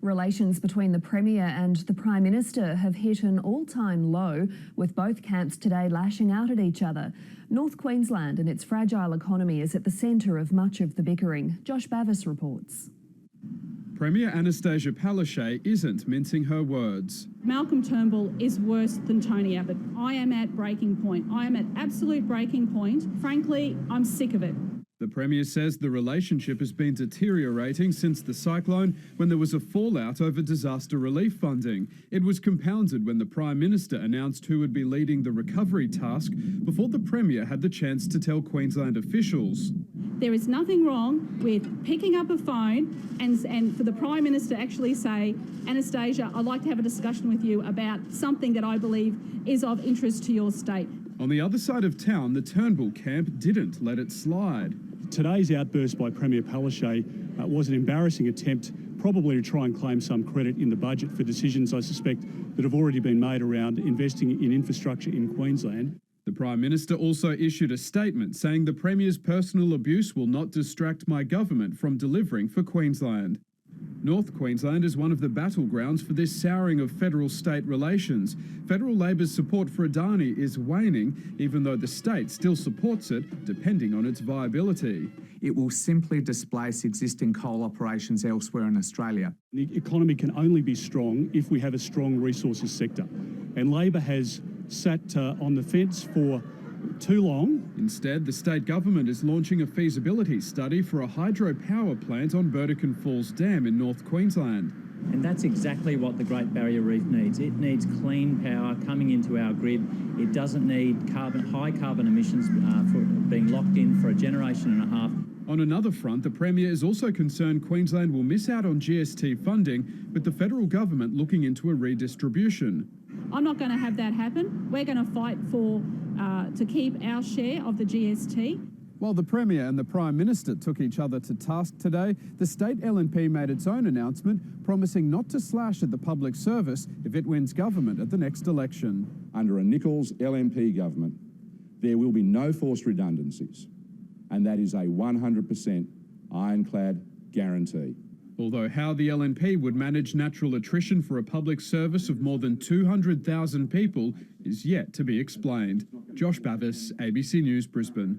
Relations between the Premier and the Prime Minister have hit an all-time low, with both camps today lashing out at each other. North Queensland and its fragile economy is at the centre of much of the bickering. Josh Bavis reports. Premier Annastacia Palaszczuk isn't mincing her words. Malcolm Turnbull is worse than Tony Abbott. I am at breaking point. I am at absolute breaking point. Frankly, I'm sick of it. The Premier says the relationship has been deteriorating since the cyclone, when there was a fallout over disaster relief funding. It was compounded when the Prime Minister announced who would be leading the recovery task before the Premier had the chance to tell Queensland officials. There is nothing wrong with picking up a phone and for the Prime Minister actually say, Annastacia, I'd like to have a discussion with you about something that I believe is of interest to your state. On the other side of town, the Turnbull camp didn't let it slide. Today's outburst by Premier Palaszczuk was an embarrassing attempt, probably to try and claim some credit in the budget for decisions, I suspect, that have already been made around investing in infrastructure in Queensland. The Prime Minister also issued a statement saying the Premier's personal abuse will not distract my government from delivering for Queensland. North Queensland is one of the battlegrounds for this souring of federal-state relations. Federal Labor's support for Adani is waning, even though the state still supports it, depending on its viability. It will simply displace existing coal operations elsewhere in Australia. The economy can only be strong if we have a strong resources sector. And Labor has sat on the fence for too long. Instead, the state government is launching a feasibility study for a hydropower plant on Burdekin Falls Dam in North Queensland. And that's exactly what the Great Barrier Reef needs. It needs clean power coming into our grid. It doesn't need high carbon emissions for being locked in for a generation and a half. On another front, the Premier is also concerned Queensland will miss out on GST funding, with the federal government looking into a redistribution. I'm not going to have that happen. We're going to fight to keep our share of the GST. While the Premier and the Prime Minister took each other to task today, the state LNP made its own announcement, promising not to slash at the public service if it wins government at the next election. Under a Nichols LNP government, there will be no forced redundancies, and that is a 100% ironclad guarantee. Although how the LNP would manage natural attrition for a public service of more than 200,000 people is yet to be explained. Josh Bavis, ABC News, Brisbane.